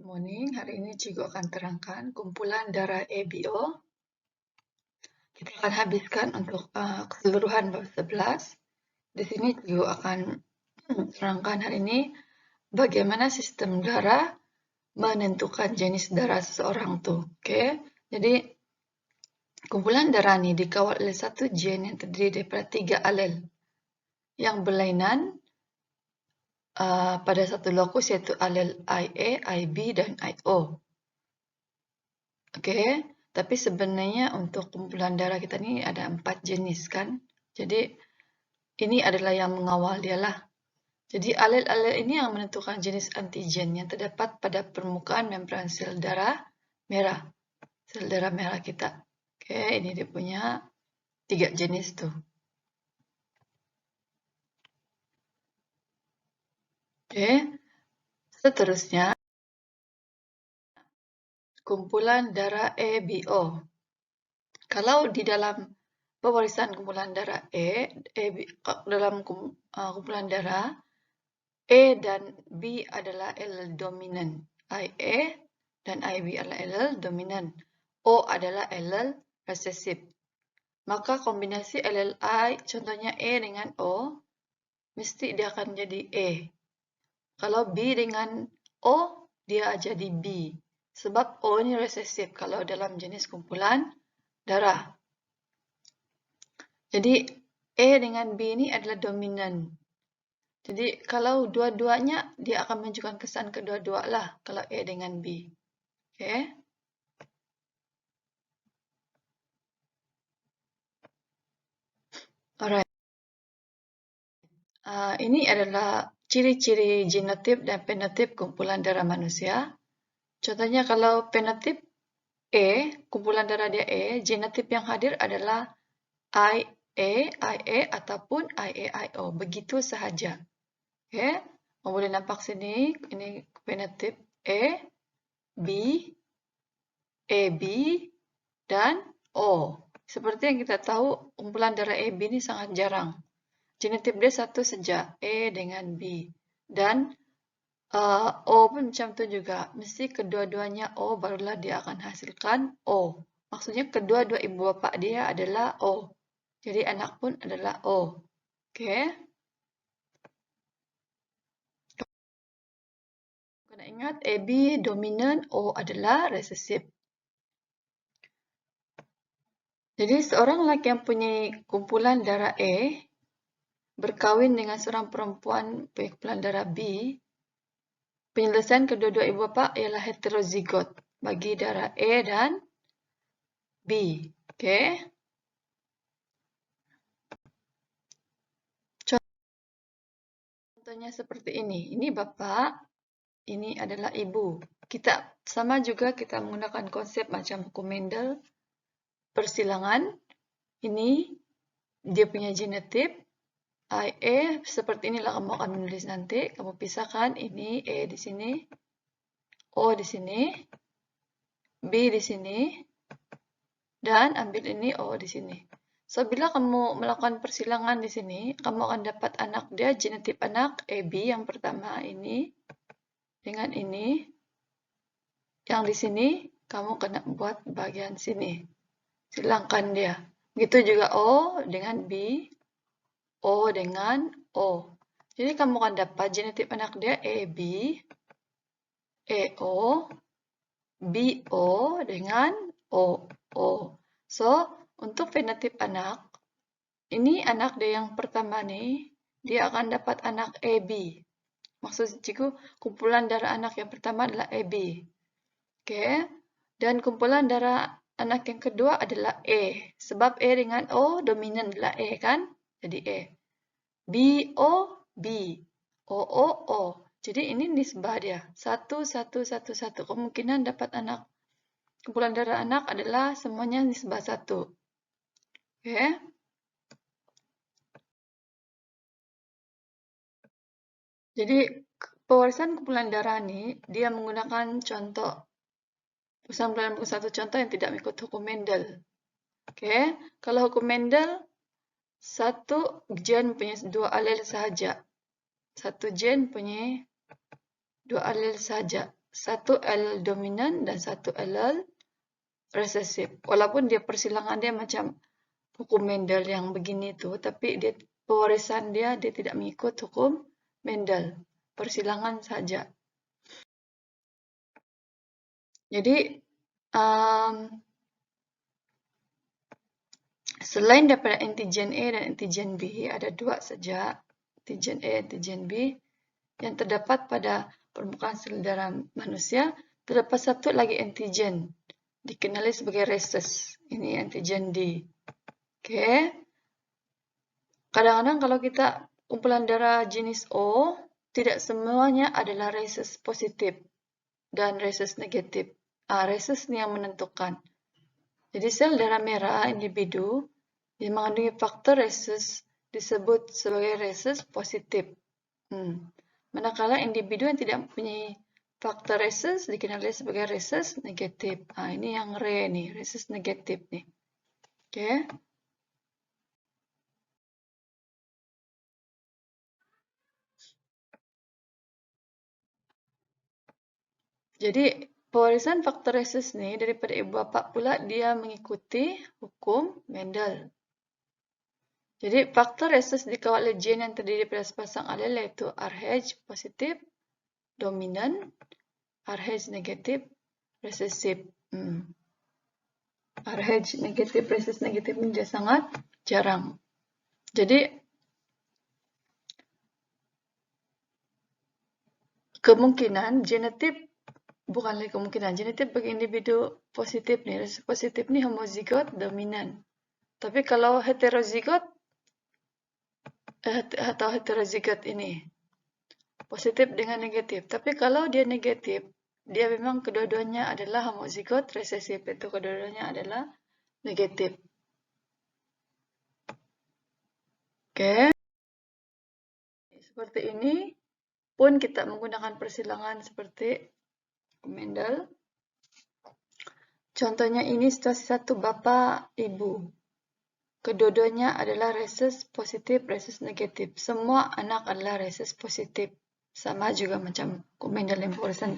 morning, hari ini Cikgu akan terangkan kumpulan darah ABO. Kita akan habiskan untuk keseluruhan bab 11. Di sini Cikgu akan terangkan hari ini bagaimana sistem darah menentukan jenis darah seseorang tuh. Oke, jadi kumpulan darah ini dikawal oleh satu gen yang terdiri daripada 3 alel yang berlainan pada satu lokus, yaitu alel IA, IB, dan IO. Oke, tapi sebenarnya untuk kumpulan darah kita ini ada 4 jenis kan. Jadi ini adalah yang mengawal dialah. Jadi alel-alel ini yang menentukan jenis antigen yang terdapat pada permukaan membran sel darah merah. Sel darah merah kita. Oke, ini dia punya 3 jenis tuh. Oke, seterusnya kumpulan darah ABO. Kalau di dalam pewarisan kumpulan darah dalam kumpulan darah A dan B adalah alel dominan, IA dan IB adalah alel dominan, O adalah alel resesif. Maka kombinasi alel I, contohnya A dengan O, mesti dia akan jadi A. Kalau B dengan O, dia jadi B. Sebab O ini resesif kalau dalam jenis kumpulan darah. Jadi A dengan B ini adalah dominan. Jadi kalau dua-duanya dia akan menunjukkan kesan kedua-dua lah kalau A dengan B. Oke. Alright. Ini adalah ciri-ciri genotip dan fenotip kumpulan darah manusia. Contohnya kalau fenotip A, kumpulan darah dia A, genotip yang hadir adalah IA, IA ataupun IAIO. Begitu sahaja. Oke. Boleh nampak sini, ini fenotip A, B, AB, dan O. Seperti yang kita tahu, kumpulan darah AB ini sangat jarang. Genotip dia satu saja, A dengan B. Dan O pun macam itu juga. Mesti kedua-duanya O, barulah dia akan hasilkan O. Maksudnya kedua-dua ibu bapa dia adalah O. Jadi anak pun adalah O. Oke. Kena ingat, AB dominan, O adalah resesif. Jadi seorang lelaki yang punya kumpulan darah A berkahwin dengan seorang perempuan punya kumpulan darah B, penyelesaian kedua-dua ibu bapa ialah heterozigot bagi darah A dan B. Oke. Contohnya seperti ini. Ini bapak, ini adalah ibu. Kita sama juga kita menggunakan konsep macam hukum Mendel, persilangan. Ini dia punya genotip. IA seperti inilah kamu akan menulis nanti. Kamu pisahkan ini A di sini, O di sini, B di sini, dan ambil ini O di sini. So, bila kamu melakukan persilangan di sini, kamu akan dapat anak dia, genotip anak AB yang pertama ini, dengan ini. Yang di sini, kamu kena buat bagian sini. Silangkan dia. Begitu juga O dengan B, O dengan O. Jadi kamu akan dapat genotip anak dia AB, AO, BO dengan OO. So, untuk fenotip anak, ini anak dia yang pertama nih, dia akan dapat anak AB. Maksud cikgu, kumpulan darah anak yang pertama adalah AB. Oke. Dan kumpulan darah anak yang kedua adalah A. Sebab A dengan O dominan adalah A kan? Jadi A. BO, B. OO, O. Jadi ini nisbah dia. 1, 1, 1, 1. Kemungkinan dapat anak. Kumpulan darah anak adalah semuanya nisbah 1. Oke. Jadi pewarisan kumpulan darah ini, dia menggunakan contoh. Satu contoh yang tidak mengikut hukum Mendel. Oke. Kalau hukum Mendel, satu gen punya 2 alel sahaja. Satu gen punya 2 alel sahaja. satu allele dominan dan satu allele resesif. Walaupun dia persilangan dia macam hukum Mendel yang begini tuh, tapi dia pewarisan dia tidak mengikut hukum Mendel, persilangan saja. Jadi selain daripada antigen A dan antigen B, ada dua saja, antigen A, antigen B, yang terdapat pada permukaan sel darah manusia. Terdapat satu lagi antigen, dikenali sebagai rhesus. Ini antigen D. Oke. Kadang-kadang kalau kita kumpulan darah jenis O, tidak semuanya adalah rhesus positif dan rhesus negatif. Rhesus ini yang menentukan. Jadi sel darah merah individu yang mengandungi faktor rhesus disebut sebagai rhesus positif. Manakala individu yang tidak mempunyai faktor rhesus dikenali sebagai rhesus negatif. Ini yang rare nih, rhesus negatif nih. Oke. Jadi pewarisan faktor rhesus nih daripada ibu bapa pula dia mengikuti hukum Mendel. Jadi faktor rhesus dikawal oleh gen yang terdiri pada sepasang alel yaitu Rh positif, dominan, Rh negatif, resesif. Rh negatif, reses negatif ini dia sangat jarang. Jadi kemungkinan genetik bukanlah kemungkinan genetik bagi individu positif nih, reses positif nih homozigot dominan. Tapi kalau heterozigot atau heterozigot ini positif dengan negatif. Tapi kalau dia negatif, dia memang kedua-duanya adalah homozigot resesif, itu kedua-duanya adalah negatif. Oke. Seperti ini pun kita menggunakan persilangan seperti Mendel. Contohnya ini situasi satu bapa ibu. Kedua-duanya adalah rhesus positif, rhesus negatif. Semua anak adalah rhesus positif. Sama juga macam Mendel yang pewarisan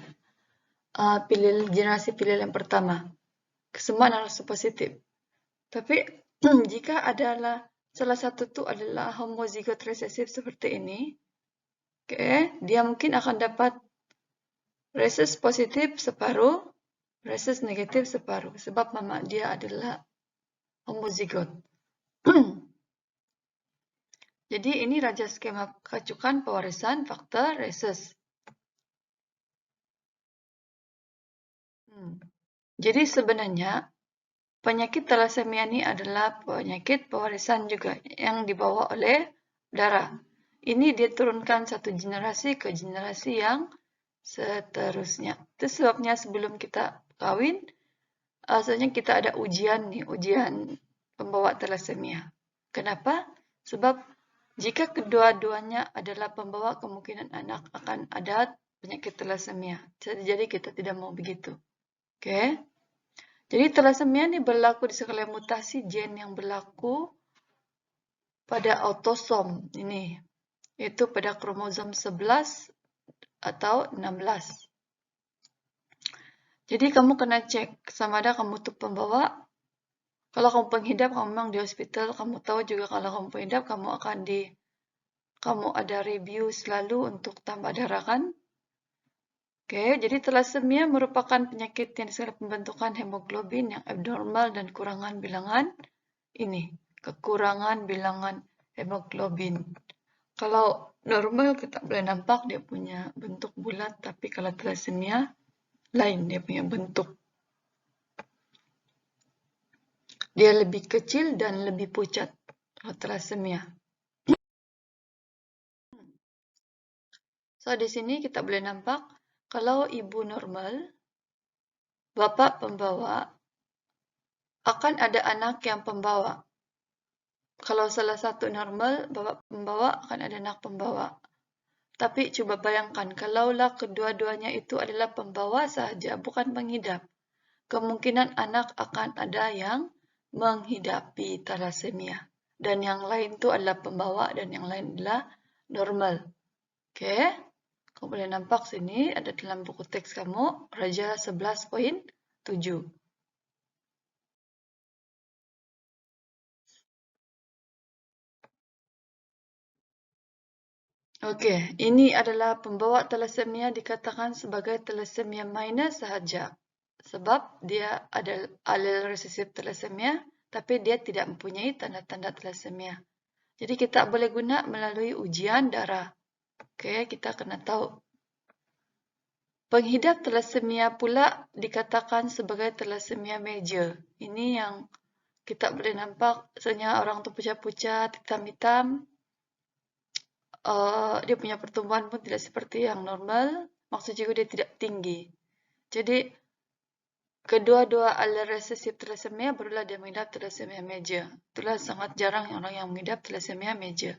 generasi pilihan yang pertama. Semua adalah rhesus positif. Tapi jika adalah salah satu itu adalah homozigot resesif seperti ini, dia mungkin akan dapat rhesus positif separuh, rhesus negatif separuh, sebab mama dia adalah homozigot. Jadi ini raja skema kacukan pewarisan faktor rhesus. Jadi sebenarnya penyakit thalassemia ini adalah penyakit pewarisan juga yang dibawa oleh darah. Ini diturunkan satu generasi ke generasi yang seterusnya. Itu sebabnya sebelum kita kawin, asalnya kita ada ujian nih, ujian pembawa thalassemia. Kenapa? Sebab jika kedua-duanya adalah pembawa, kemungkinan anak akan ada penyakit thalassemia. Jadi kita tidak mau begitu. Oke. Jadi thalassemia ini berlaku disebabkan mutasi gen yang berlaku pada autosom ini, yaitu pada kromosom 11 atau 16. Jadi kamu kena cek sama ada kamu itu pembawa. Kalau kamu penghidap, kamu memang di hospital, kamu tahu juga kalau kamu penghidap, kamu ada review selalu untuk tambah darah kan? Oke, jadi thalassemia merupakan penyakit yang disebabkan pembentukan hemoglobin yang abnormal dan kekurangan bilangan ini, kekurangan bilangan hemoglobin. Kalau normal kita boleh nampak dia punya bentuk bulat, tapi kalau thalassemia lain dia punya bentuk. Dia lebih kecil dan lebih pucat kalau thalassemia. So di sini kita boleh nampak kalau ibu normal, bapak pembawa, akan ada anak yang pembawa. Kalau salah satu normal, bapak pembawa akan ada anak pembawa. Tapi coba bayangkan, kalaulah kedua-duanya itu adalah pembawa saja, bukan pengidap. Kemungkinan anak akan ada yang menghidapi thalassemia. Dan yang lain itu adalah pembawa dan yang lain adalah normal. Oke? Kamu boleh nampak sini ada dalam buku teks kamu, Raja 11.7. Oke, ini adalah pembawa thalassemia dikatakan sebagai thalassemia minor sahaja. Sebab dia ada alel resesif thalassemia, tapi dia tidak mempunyai tanda-tanda thalassemia. Jadi kita boleh guna melalui ujian darah. Oke, kita kena tahu. Penghidap thalassemia pula dikatakan sebagai thalassemia major. Ini yang kita boleh nampak, misalnya orang tu pucat-pucat, hitam-hitam. Dia punya pertumbuhan pun tidak seperti yang normal. Maksud juga dia tidak tinggi. Jadi, kedua-dua alel resesif thalassemia barulah dia mengidap thalassemia major. Itulah sangat jarang orang yang mengidap thalassemia major.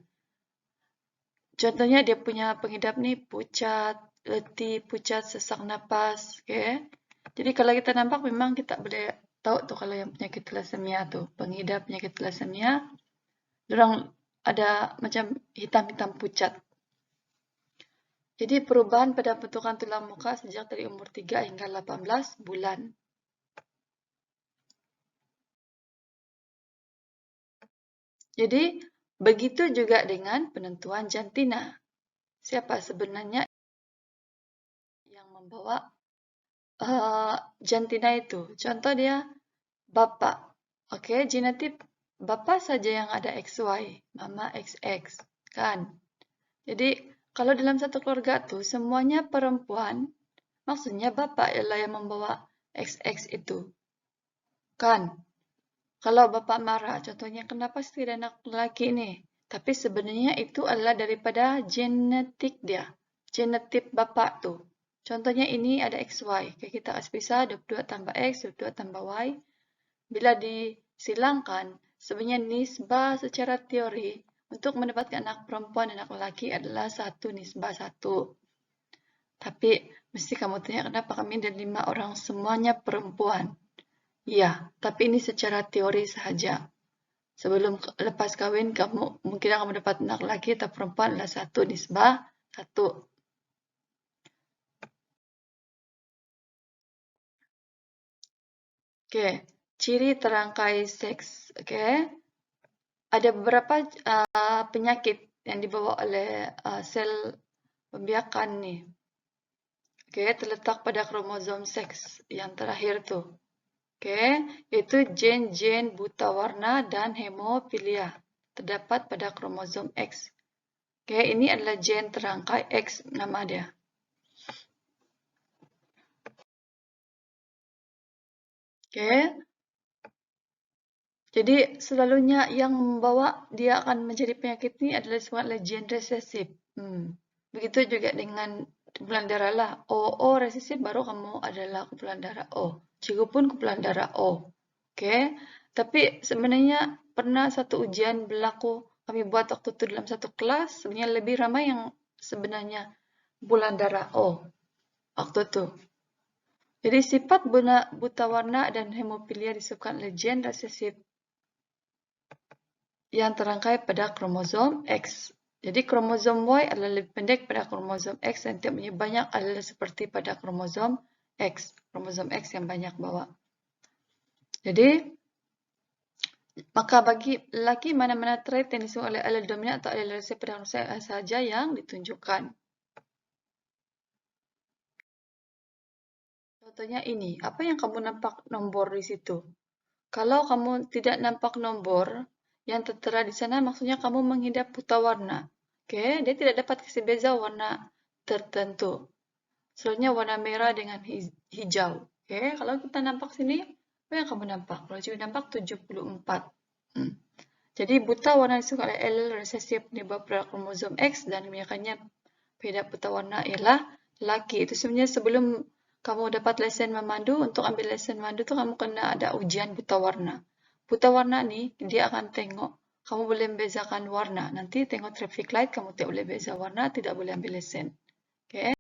Contohnya dia punya pengidap ni pucat, letih, pucat, sesak napas. Okay? Jadi kalau kita nampak memang kita boleh tahu tu kalau yang penyakit thalassemia tu. Pengidap penyakit thalassemia, orang ada macam hitam-hitam pucat. Jadi perubahan pada bentukan tulang muka sejak dari umur 3 hingga 18 bulan. Jadi begitu juga dengan penentuan jantina. Siapa sebenarnya yang membawa jantina itu? Contoh dia bapa. Oke, genotip bapa saja yang ada XY, mama XX, kan? Jadi kalau dalam satu keluarga tuh semuanya perempuan, maksudnya bapak ialah yang membawa XX itu. Kan? Kalau bapak marah, contohnya kenapa sih tidak anak lelaki ini? Tapi sebenarnya itu adalah daripada genetik dia. Genotip bapak tuh. Contohnya ini ada XY. Kita kasih pisah 22 tambah X, 22 tambah Y. Bila disilangkan, sebenarnya nisbah secara teori untuk mendapatkan anak perempuan dan anak lelaki adalah 1:1. Tapi mesti kamu tanya kenapa kami dan 5 orang semuanya perempuan. Ya, tapi ini secara teori sahaja. Sebelum lepas kahwin, kamu mungkin akan mendapat anak lelaki atau perempuan adalah 1:1. Oke, ciri terangkai seks. Oke, ada beberapa penyakit yang dibawa oleh sel pembiakan ni. Oke, terletak pada kromosom seks yang terakhir tu. Oke, iaitu gen-gen buta warna dan hemofilia terdapat pada kromosom X. Oke, ini adalah gen terangkai X nama dia. Oke. Jadi selalunya yang membawa dia akan menjadi penyakit ini adalah disebut oleh gen resesif. Begitu juga dengan kumpulan darah lah. O resesif baru kamu adalah kumpulan darah O. Cikgu pun kumpulan darah O. Oke. Tapi sebenarnya pernah satu ujian berlaku kami buat waktu itu dalam satu kelas. Sebenarnya lebih ramai yang sebenarnya kumpulan darah O waktu itu. Jadi sifat buta warna dan hemofilia disebabkan oleh gen resesif yang terangkai pada kromosom X. Jadi kromosom Y adalah lebih pendek pada kromosom X dan tidak punya banyak adalah seperti pada kromosom X. Kromosom X yang banyak bawa. Jadi, maka bagi lelaki mana-mana trait yang disebut oleh alel dominan atau alel resesif pada kromosom X sahaja yang ditunjukkan. Contohnya ini, apa yang kamu nampak nombor di situ? Kalau kamu tidak nampak nombor yang tertera di sana, maksudnya kamu menghidap buta warna. Oke, dia tidak dapat kasih beza warna tertentu. Selalunya warna merah dengan hijau. Oke, kalau kita nampak sini, apa yang kamu nampak? Kalau juga nampak 74. Jadi buta warna disebut oleh alel resesif penyebab pada kromosom X dan kebanyakannya pengidap buta warna ialah lelaki. Itu sebenarnya sebelum kamu dapat lesen memandu, untuk ambil lesen memandu tu kamu kena ada ujian buta warna. Buta warna ni dia akan tengok kamu boleh membezakan warna. Nanti tengok traffic light kamu tidak boleh beza warna, tidak boleh ambil lesen. Okay.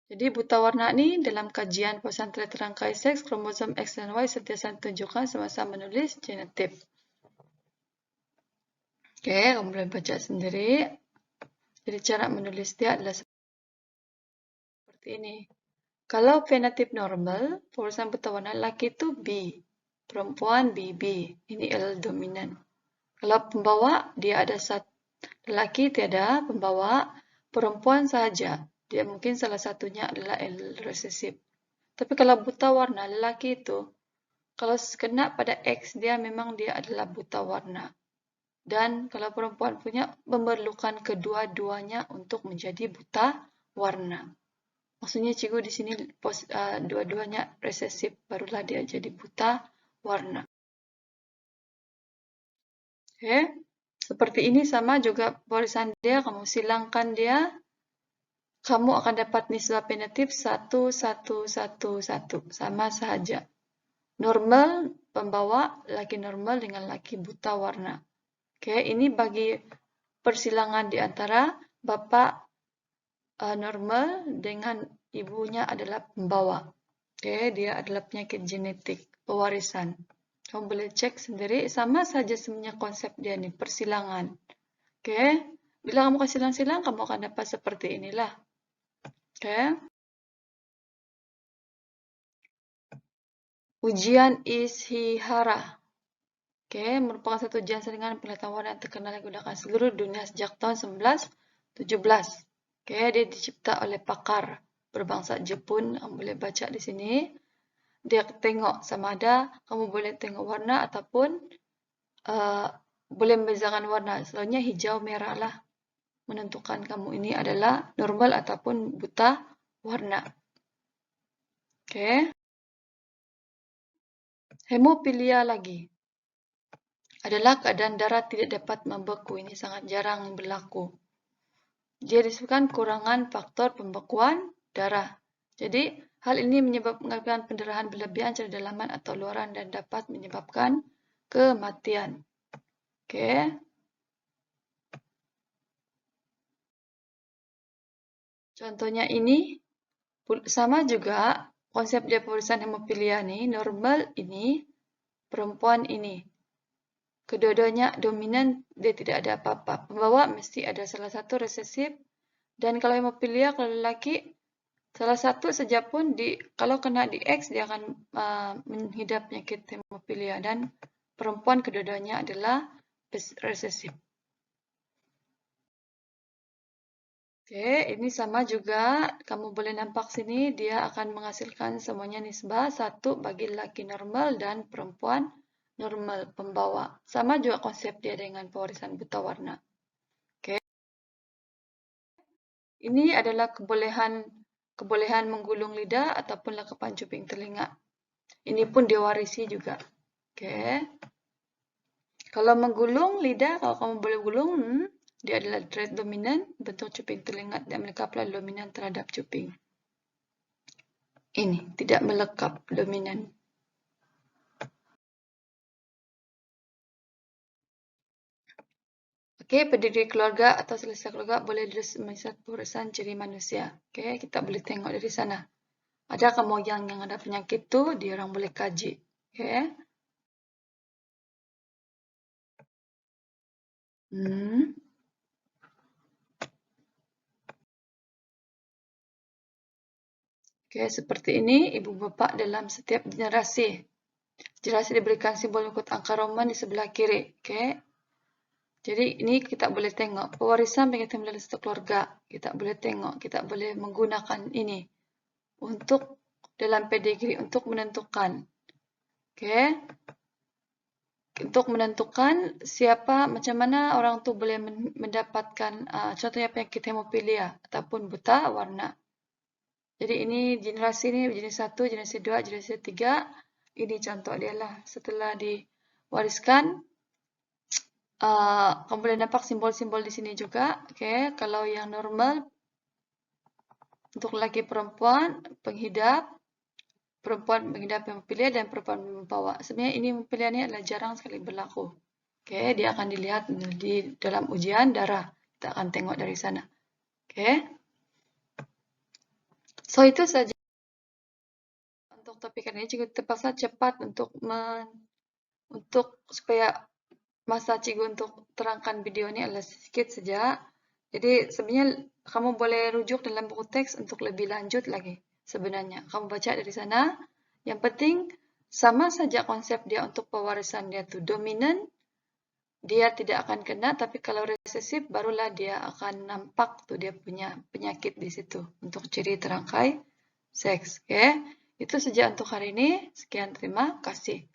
Jadi buta warna ni dalam kajian pesantren terangkai seks kromosom X dan Y sentiasa ditunjukkan semasa menulis genotip. Okay, kamu boleh baca sendiri. Jadi cara menulis dia adalah seperti ini. Kalau fenotip normal, polusan buta warna laki itu B, perempuan BB. Ini L dominan. Kalau pembawa, dia ada satu laki tiada pembawa, perempuan saja. Dia mungkin salah satunya adalah L resesif. Tapi kalau buta warna, lelaki itu, kalau kena pada X, dia memang dia adalah buta warna. Dan kalau perempuan punya, memerlukan kedua-duanya untuk menjadi buta warna. Maksudnya cikgu di sini dua-duanya resesif, barulah dia jadi buta warna. Oke, seperti ini sama juga barisan dia, kamu silangkan dia, kamu akan dapat nisbah fenotip 1, 1, 1, 1. Sama saja. Normal, pembawa, laki normal dengan laki buta warna. Oke, ini bagi persilangan di antara bapak normal dengan ibunya adalah pembawa. Oke, dia adalah penyakit genetik, pewarisan. Kamu boleh cek sendiri, sama saja sebenarnya konsep dia nih, persilangan. Oke, bila kamu kasih silang-silang, kamu akan dapat seperti inilah. Oke. Ujian Ishihara. Oke, merupakan satu ujian saringan pengetahuan yang terkenal yang digunakan seluruh dunia sejak tahun 1917. Oke, dia dicipta oleh pakar berbangsa Jepun. Kamu boleh baca di sini. Dia tengok sama ada kamu boleh tengok warna ataupun boleh membezakan warna. Selalunya hijau merah lah menentukan kamu ini adalah normal ataupun buta warna. Oke. Hemofilia lagi adalah keadaan darah tidak dapat membeku. Ini sangat jarang berlaku. Dia disebabkan kurangan faktor pembekuan darah. Jadi, hal ini menyebabkan pendarahan berlebihan secara dalaman atau luaran dan dapat menyebabkan kematian. Oke. Contohnya ini, sama juga konsep dia pemeriksaan hemofilia ini, normal ini, perempuan ini. Kedua-duanya dominan, dia tidak ada apa-apa. Pembawa mesti ada salah satu resesif. Dan kalau hemofilia, kalau lelaki, salah satu saja pun kalau kena di X, dia akan menghidap penyakit hemofilia. Dan perempuan kedua-duanya adalah resesif. Oke, ini sama juga. Kamu boleh nampak sini, dia akan menghasilkan semuanya nisbah 1 bagi laki normal dan perempuan normal pembawa. Sama juga konsep dia dengan pewarisan buta warna. Oke. Ini adalah kebolehan menggulung lidah ataupun lekapan cuping telinga. Ini pun diwarisi juga. Oke. Kalau menggulung lidah, kalau kamu boleh gulung, dia adalah trait dominan, bentuk cuping telinga dan melekaplah dominan terhadap cuping. Ini, tidak melekap dominan. Oke, pendiri keluarga atau selesa keluarga boleh melihat urusan ciri manusia. Oke, kita boleh tengok dari sana. Ada kamu yang ada penyakit tu, dia orang boleh kaji. Oke. Oke, seperti ini ibu bapa dalam setiap generasi. Generasi diberikan simbol ikut angka Roman di sebelah kiri. Oke. Jadi ini kita boleh tengok pewarisan penyakit melalui satu keluarga. Kita boleh tengok, kita boleh menggunakan ini untuk dalam pedigree untuk menentukan. Oke. Untuk menentukan siapa macam mana orang tu boleh mendapatkan contohnya penyakit hemofilia ataupun buta warna. Jadi ini generasi ini jenis 1, generasi 2, generasi 3. Ini contoh dia lah. Setelah diwariskan, kamu boleh nampak simbol-simbol di sini juga. Oke, kalau yang normal untuk laki perempuan penghidap, perempuan menghidap hemofilia dan perempuan membawa. Sebenarnya ini hemofilia ini adalah jarang sekali berlaku. Oke, dia akan dilihat di dalam ujian darah. Kita akan tengok dari sana. Oke. So itu saja untuk topik ini. Cikgu terpaksa cepat untuk supaya masa cikgu untuk terangkan video ini adalah sedikit saja. Jadi sebenarnya kamu boleh rujuk dalam buku teks untuk lebih lanjut lagi. Sebenarnya kamu baca dari sana. Yang penting sama saja konsep dia untuk pewarisan dia tuh dominan. Dia tidak akan kena, tapi kalau resesif barulah dia akan nampak tuh dia punya penyakit di situ untuk ciri terangkai seks. Oke, itu saja untuk hari ini. Sekian, terima kasih.